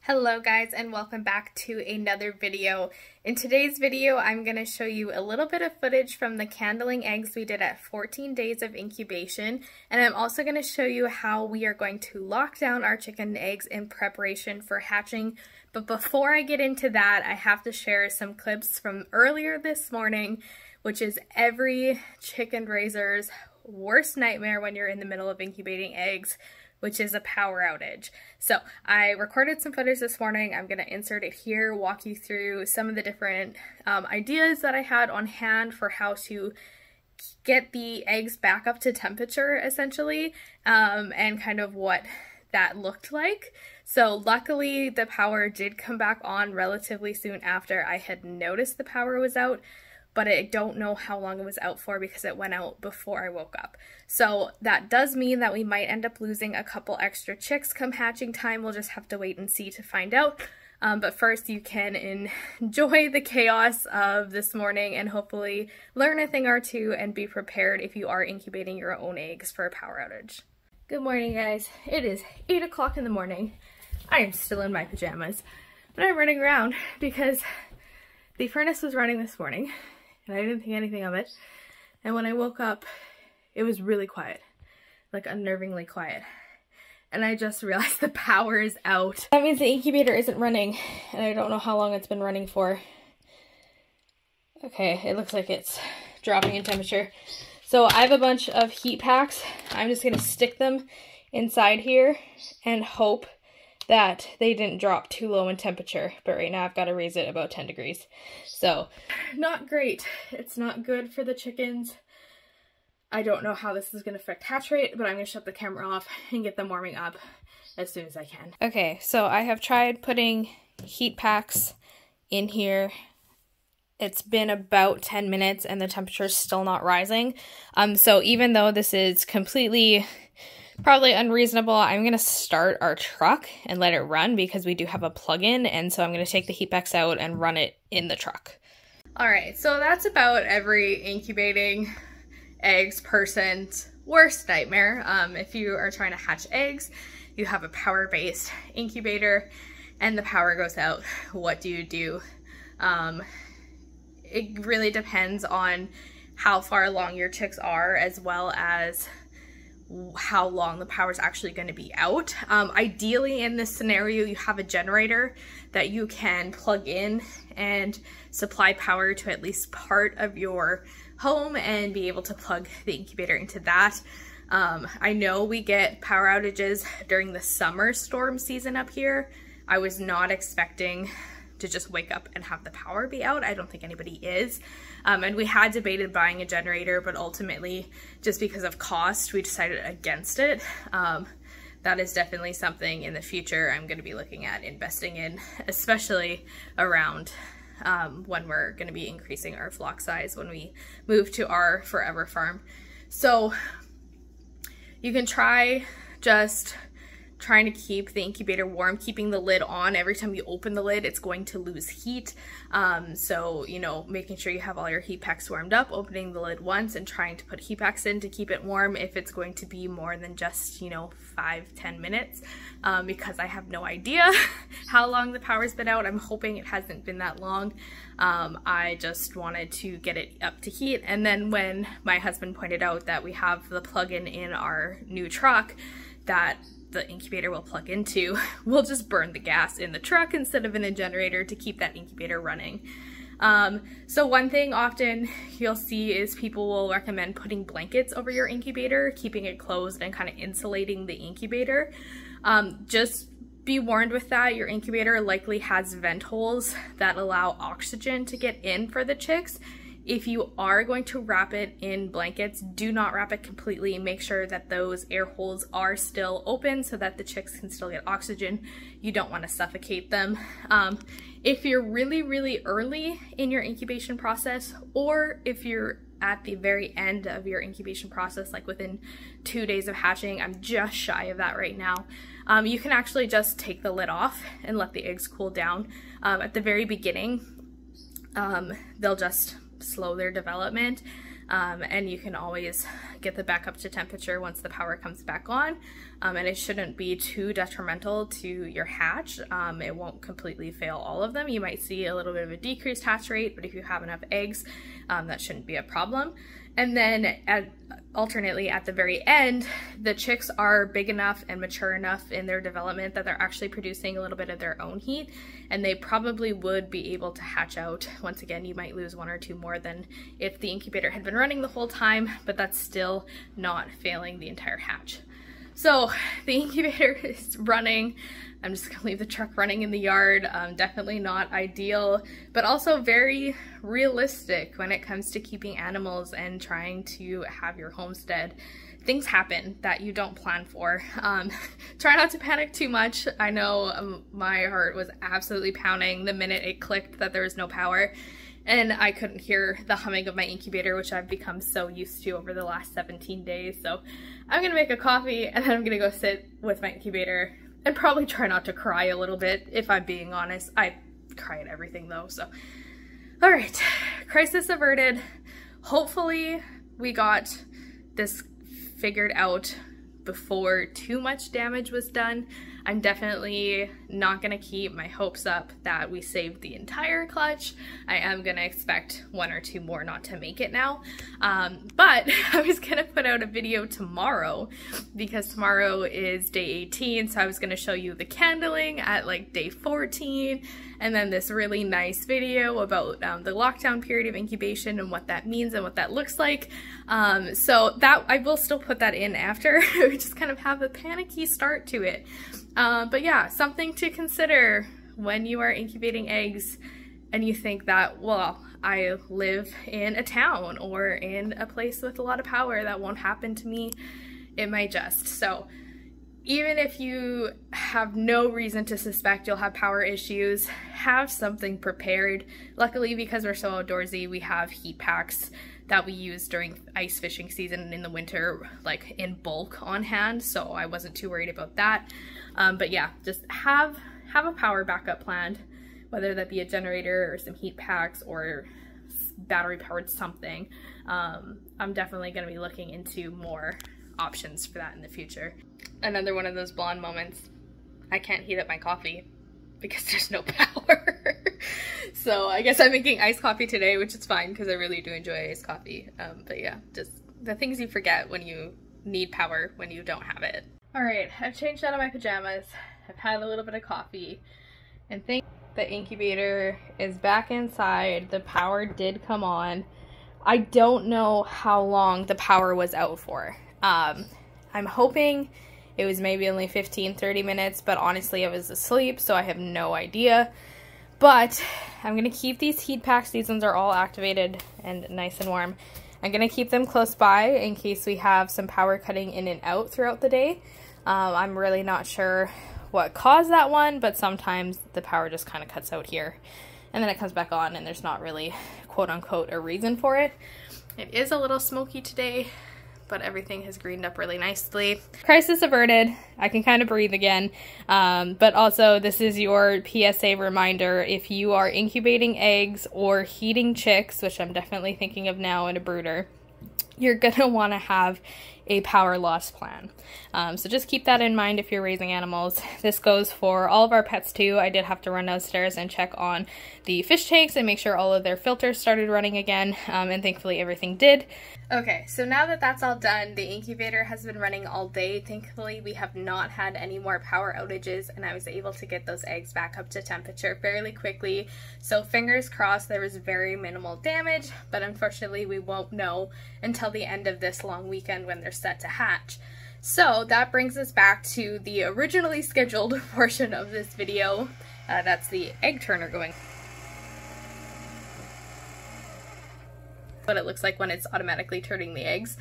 Hello guys, and welcome back to another video. In today's video, I'm going to show you a little bit of footage from the candling eggs we did at 14 days of incubation, and I'm also going to show you how we are going to lock down our chicken eggs in preparation for hatching. But before I get into that, I have to share some clips from earlier this morning, which is every chicken raiser's worst nightmare when you're in the middle of incubating eggs, which is a power outage. So I recorded some footage this morning. I'm going to insert it here, walk you through some of the different ideas that I had on hand for how to get the eggs back up to temperature, essentially, and kind of what that looked like. So luckily the power did come back on relatively soon after I had noticed the power was out, but I don't know how long it was out for because it went out before I woke up. So that does mean that we might end up losing a couple extra chicks come hatching time. We'll just have to wait and see to find out. But first you can enjoy the chaos of this morning and hopefully learn a thing or two and be prepared if you are incubating your own eggs for a power outage. Good morning, guys. It is 8 o'clock in the morning. I am still in my pajamas, but I'm running around because the furnace was running this morning and I didn't think anything of it. And when I woke up, it was really quiet, like unnervingly quiet. And I just realized the power is out. That means the incubator isn't running, and I don't know how long it's been running for. Okay, it looks like it's dropping in temperature. So I have a bunch of heat packs. I'm just gonna stick them inside here and hope that they didn't drop too low in temperature, but right now I've got to raise it about 10 degrees. So not great. It's not good for the chickens. I don't know how this is going to affect hatch rate, but I'm going to shut the camera off and get them warming up as soon as I can. Okay, so I have tried putting heat packs in here. It's been about 10 minutes and the temperature is still not rising. So even though this is completely probably unreasonable, I'm going to start our truck and let it run because we do have a plug-in, and so I'm going to take the heat packs out and run it in the truck. Alright, so that's about every incubating eggs person's worst nightmare. If you are trying to hatch eggs, you have a power-based incubator and the power goes out. What do you do? It really depends on how far along your chicks are, as well as how long the power is actually going to be out. Ideally in this scenario, you have a generator that you can plug in and supply power to at least part of your home and be able to plug the incubator into that. I know we get power outages during the summer storm season up here. I was not expecting to just wake up and have the power be out. I don't think anybody is. And we had debated buying a generator, but ultimately, just because of cost, we decided against it. That is definitely something in the future I'm going to be looking at investing in, especially around when we're going to be increasing our flock size when we move to our forever farm. So you can try just trying to keep the incubator warm, keeping the lid on. Every time you open the lid, it's going to lose heat. So, you know, making sure you have all your heat packs warmed up, opening the lid once and trying to put heat packs in to keep it warm if it's going to be more than just, you know, 5-10 minutes, because I have no idea how long the power's been out. I'm hoping it hasn't been that long. I just wanted to get it up to heat. And then when my husband pointed out that we have the plug-in in our new truck that the incubator will plug into, we'll just burn the gas in the truck instead of in a generator to keep that incubator running. So one thing often you'll see is people will recommend putting blankets over your incubator, keeping it closed and kind of insulating the incubator. Just be warned with that. Your incubator likely has vent holes that allow oxygen to get in for the chicks. If you are going to wrap it in blankets, do not wrap it completely. Make sure that those air holes are still open so that the chicks can still get oxygen. You don't want to suffocate them. If you're really, really early in your incubation process, or if you're at the very end of your incubation process, like within 2 days of hatching, I'm just shy of that right now, you can actually just take the lid off and let the eggs cool down. At the very beginning, they'll just slow their development. and you can always get the back up to temperature once the power comes back on, and it shouldn't be too detrimental to your hatch. It won't completely fail all of them. You might see a little bit of a decreased hatch rate, but if you have enough eggs, that shouldn't be a problem. And then alternately at the very end, the chicks are big enough and mature enough in their development that they're actually producing a little bit of their own heat, and they probably would be able to hatch out. Once again, you might lose 1 or 2 more than if the incubator had been running the whole time, but that's still not failing the entire hatch. So the incubator is running. I'm just gonna leave the truck running in the yard. Definitely not ideal, but also very realistic when it comes to keeping animals and trying to have your homestead. Things happen that you don't plan for. Try not to panic too much. I know my heart was absolutely pounding the minute it clicked that there was no power, and I couldn't hear the humming of my incubator, which I've become so used to over the last 17 days. So I'm gonna make a coffee and then I'm gonna go sit with my incubator and probably try not to cry a little bit, if I'm being honest. I cry at everything though, so. All right, crisis averted. Hopefully we got this figured out before too much damage was done. I'm definitely not gonna keep my hopes up that we saved the entire clutch. I am gonna expect 1 or 2 more not to make it now. But I was gonna put out a video tomorrow because tomorrow is day 18, so I was gonna show you the candling at like day 14, and then this really nice video about the lockdown period of incubation and what that means and what that looks like. So that I will still put that in after. We just kind of have a panicky start to it. But yeah, something to consider when you are incubating eggs and you think that, well, I live in a town or in a place with a lot of power, that won't happen to me. It might just. So even if you have no reason to suspect you'll have power issues, have something prepared. Luckily, because we're so outdoorsy, we have heat packs that we use during ice fishing season in the winter, like in bulk on hand, so I wasn't too worried about that. But yeah, just have a power backup planned, whether that be a generator or some heat packs or battery powered something. I'm definitely going to be looking into more options for that in the future. Another one of those blonde moments. I can't heat up my coffee because there's no power. So I guess I'm making iced coffee today, which is fine because I really do enjoy iced coffee. But yeah, just the things you forget when you need power when you don't have it. All right, I've changed out of my pajamas. I've had a little bit of coffee, and the incubator is back inside. The power did come on. I don't know how long the power was out for. I'm hoping it was maybe only 15-30 minutes, but honestly I was asleep, so I have no idea. But I'm gonna keep these heat packs. These ones are all activated and nice and warm. I'm gonna keep them close by in case we have some power cutting in and out throughout the day. I'm really not sure what caused that one, but sometimes the power just kind of cuts out here and then it comes back on and there's not really quote unquote a reason for it. It is a little smoky today, but everything has greened up really nicely. Crisis averted. I can kind of breathe again. But also this is your PSA reminder. If you are incubating eggs or heating chicks, which I'm definitely thinking of now in a brooder, you're gonna wanna have a power loss plan. So just keep that in mind if you're raising animals. This goes for all of our pets too. I did have to run downstairs and check on the fish tanks and make sure all of their filters started running again, and thankfully everything did. Okay, so now that that's all done, the incubator has been running all day. Thankfully, we have not had any more power outages, and I was able to get those eggs back up to temperature fairly quickly. So fingers crossed there was very minimal damage, but unfortunately we won't know until the end of this long weekend when they're set to hatch. So that brings us back to the originally scheduled portion of this video. That's the egg turner going. What it looks like when it's automatically turning the eggs.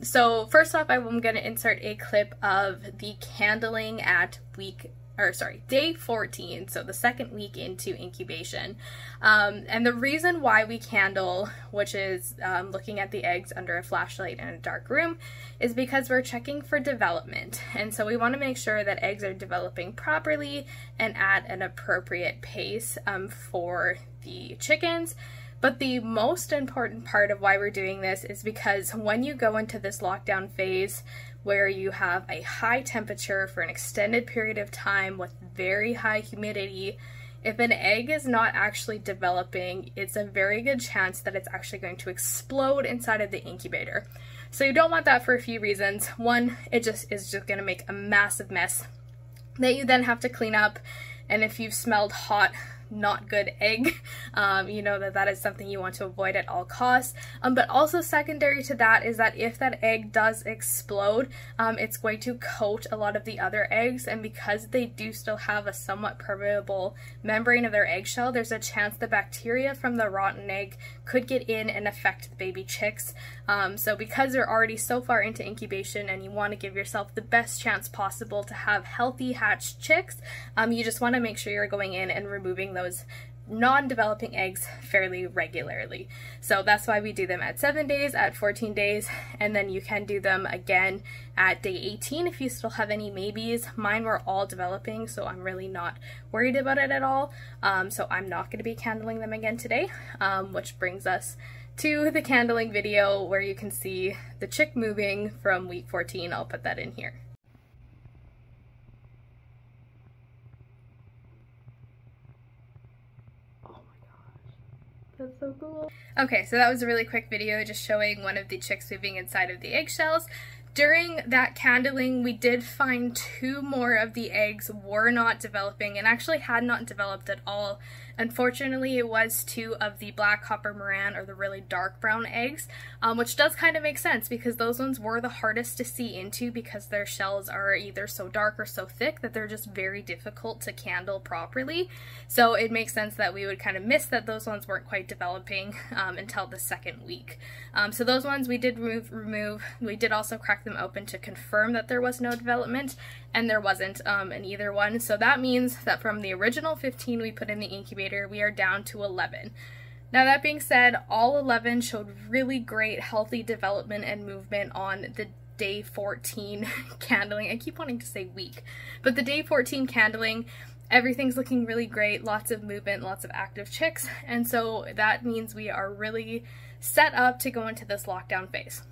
So first off, I'm going to insert a clip of the candling at day 14, so the second week into incubation. And the reason why we candle, which is looking at the eggs under a flashlight in a dark room, is because we're checking for development. And so we want to make sure that eggs are developing properly and at an appropriate pace for the chickens. But the most important part of why we're doing this is because when you go into this lockdown phase where you have a high temperature for an extended period of time with very high humidity, if an egg is not actually developing, it's a very good chance that it's actually going to explode inside of the incubator. So you don't want that for a few reasons. One, it just is going to make a massive mess that you then have to clean up. And if you've smelled hot, not good egg, you know that is something you want to avoid at all costs. But also secondary to that is that if that egg does explode, it's going to coat a lot of the other eggs, and because they do still have a somewhat permeable membrane of their eggshell, there's a chance the bacteria from the rotten egg could get in and affect the baby chicks. So because you're already so far into incubation and you want to give yourself the best chance possible to have healthy hatched chicks, you just want to make sure you're going in and removing those non-developing eggs fairly regularly. So that's why we do them at 7 days, at 14 days, and then you can do them again at day 18 if you still have any maybes. Mine were all developing, so I'm really not worried about it at all. So I'm not going to be candling them again today, which brings us to the candling video where you can see the chick moving from week 14. I'll put that in here. That's so cool. Okay, so that was a really quick video just showing one of the chicks moving inside of the eggshells. During that candling, we did find 2 more of the eggs were not developing and actually had not developed at all. Unfortunately, it was 2 of the black copper moran, or the really dark brown eggs, which does kind of make sense because those ones were the hardest to see into because their shells are either so dark or so thick that they're just very difficult to candle properly. So it makes sense that we would kind of miss that those ones weren't quite developing until the 2nd week. So those ones we did remove. We did also crack them open to confirm that there was no development, and there wasn't in either one. So that means that from the original 15 we put in the incubator, we are down to 11. Now that being said, all 11 showed really great healthy development and movement on the day 14 candling. I keep wanting to say week, but the day 14 candling, everything's looking really great, lots of movement, lots of active chicks, and so that means we are really set up to go into this lockdown phase.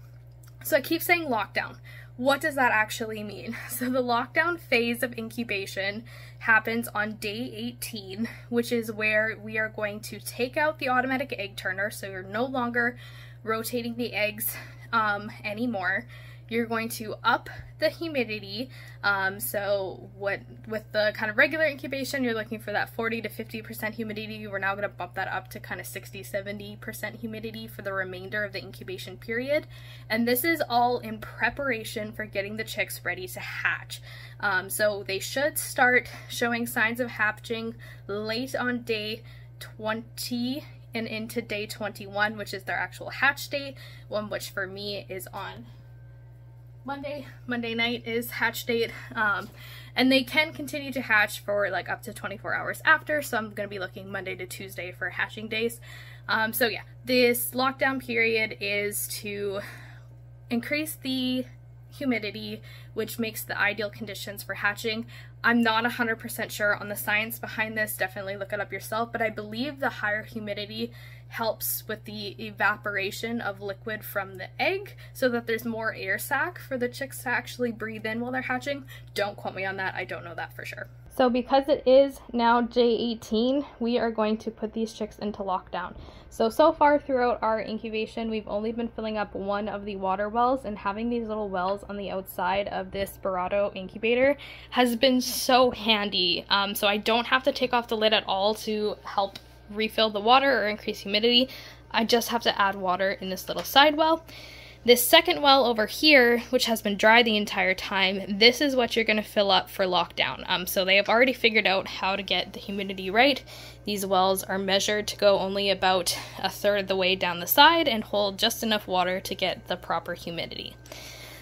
So I keep saying lockdown. What does that actually mean? So the lockdown phase of incubation happens on day 18, which is where we are going to take out the automatic egg turner, so you're no longer rotating the eggs anymore. You're going to up the humidity. So with the kind of regular incubation, you're looking for that 40 to 50% humidity. We're now going to bump that up to kind of 60-70% humidity for the remainder of the incubation period. And this is all in preparation for getting the chicks ready to hatch. So they should start showing signs of hatching late on day 20 and into day 21, which is their actual hatch date, one which for me is on Monday night is hatch date, and they can continue to hatch for like up to 24 hours after, so I'm going to be looking Monday to Tuesday for hatching days. So yeah, this lockdown period is to increase the humidity, which makes the ideal conditions for hatching. I'm not 100% sure on the science behind this, definitely look it up yourself, but I believe the higher humidity helps with the evaporation of liquid from the egg so that there's more air sac for the chicks to actually breathe in while they're hatching. Don't quote me on that, I don't know that for sure. So because it is now day 18, we are going to put these chicks into lockdown. So far throughout our incubation, we've only been filling up one of the water wells, and having these little wells on the outside of this Barato incubator has been so handy. So I don't have to take off the lid at all to help refill the water or increase humidity. I just have to add water in this little side well. This second well over here, which has been dry the entire time, this is what you're going to fill up for lockdown. So they have already figured out how to get the humidity right. These wells are measured to go only about a third of the way down the side and hold just enough water to get the proper humidity.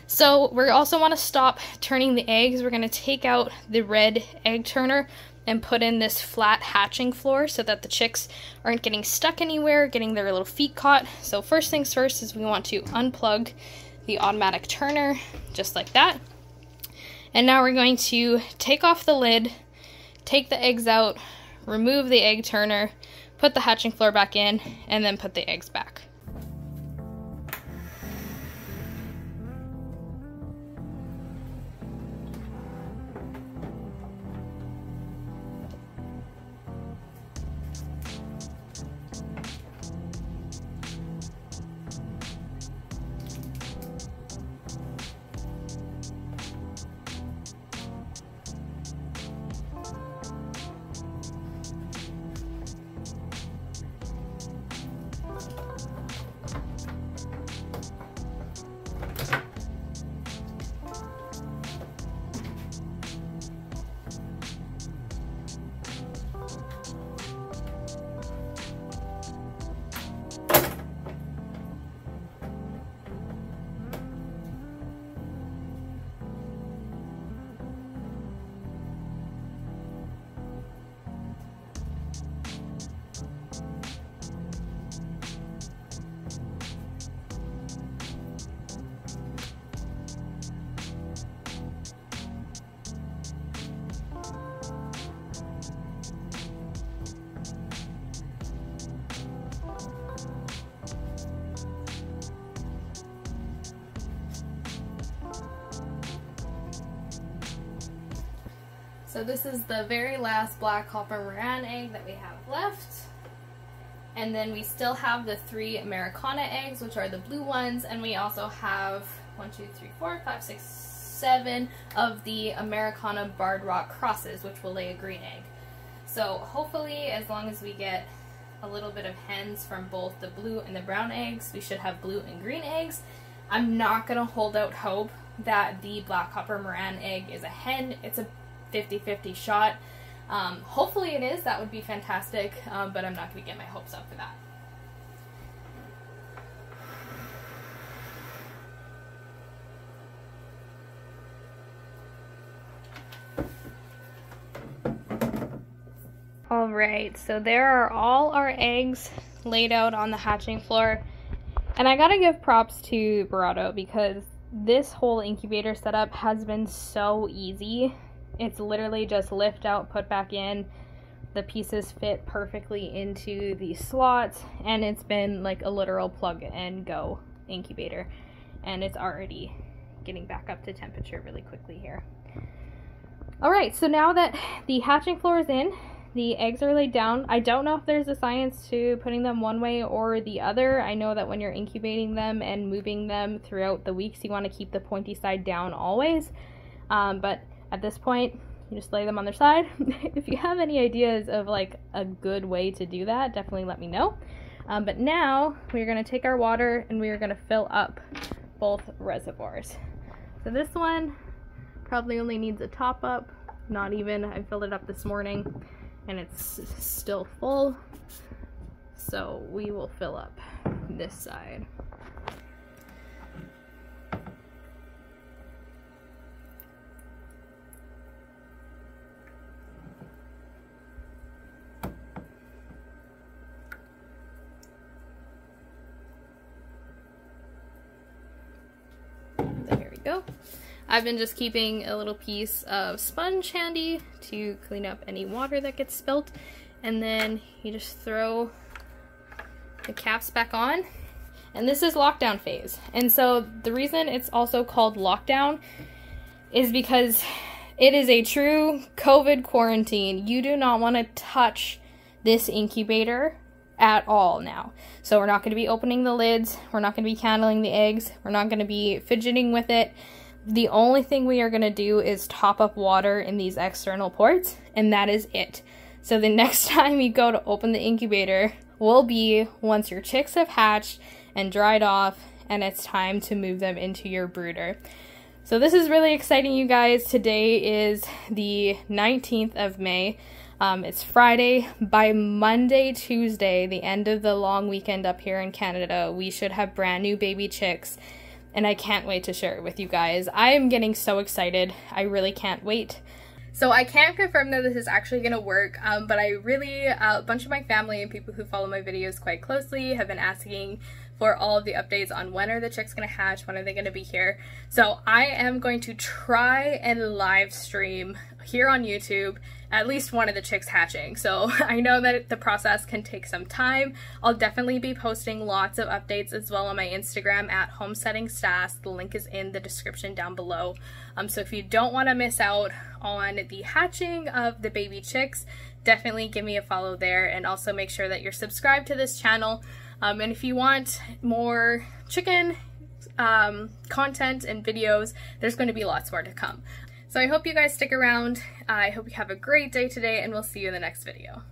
So we also want to stop turning the eggs. We're going to take out the red egg turner and put in this flat hatching floor so that the chicks aren't getting stuck anywhere, getting their little feet caught. So first things first is we want to unplug the automatic turner, just like that. And now we're going to take off the lid, take the eggs out, remove the egg turner, put the hatching floor back in, and then put the eggs back. So this is the very last black copper Moran egg that we have left. And then we still have the 3 Americana eggs, which are the blue ones, and we also have 1, 2, 3, 4, 5, 6, 7 of the Americana Barred Rock crosses, which will lay a green egg. So hopefully, as long as we get a little bit of hens from both the blue and the brown eggs, we should have blue and green eggs. I'm not going to hold out hope that the black copper Moran egg is a hen. It's a 50-50 shot. Hopefully it is. That would be fantastic, but I'm not going to get my hopes up for that. Alright, so there are all our eggs laid out on the hatching floor, and I gotta give props to Barado because this whole incubator setup has been so easy. It's literally just lift out, put back in. The pieces fit perfectly into the slots, and it's been like a literal plug and go incubator, and it's already getting back up to temperature really quickly here. Alright, so now that the hatching floor is in, the eggs are laid down. I don't know if there's a science to putting them one way or the other. I know that when you're incubating them and moving them throughout the weeks, you want to keep the pointy side down always, but at this point, you just lay them on their side. If you have any ideas of like a good way to do that, definitely let me know. But now we're going to take our water and we are going to fill up both reservoirs. So this one probably only needs a top up, not even. I filled it up this morning and it's still full. So we will fill up this side. Go. I've been just keeping a little piece of sponge handy to clean up any water that gets spilt, and then you just throw the caps back on, and this is lockdown phase. And so the reason it's also called lockdown is because it is a true COVID quarantine. You do not want to touch this incubator at all now. So we're not going to be opening the lids, we're not going to be candling the eggs, we're not going to be fidgeting with it. The only thing we are going to do is top up water in these external ports, and that is it. So the next time you go to open the incubator will be once your chicks have hatched and dried off and it's time to move them into your brooder. So this is really exciting, you guys. Today is the 19th of May. It's Friday. By Monday, Tuesday, the end of the long weekend up here in Canada, we should have brand new baby chicks, and I can't wait to share it with you guys. I am getting so excited. I really can't wait. So I can't confirm that this is actually going to work, but I really, a bunch of my family and people who follow my videos quite closely have been asking for all of the updates on when are the chicks going to hatch, when are they going to be here. So I am going to try and live stream here on YouTube at least one of the chicks hatching. So I know that the process can take some time. I'll definitely be posting lots of updates as well on my Instagram at Homesteading Stas. The link is in the description down below. So if you don't want to miss out on the hatching of the baby chicks, definitely give me a follow there, and also make sure that you're subscribed to this channel. And if you want more chicken content and videos, there's going to be lots more to come. So I hope you guys stick around. I hope you have a great day today, and we'll see you in the next video.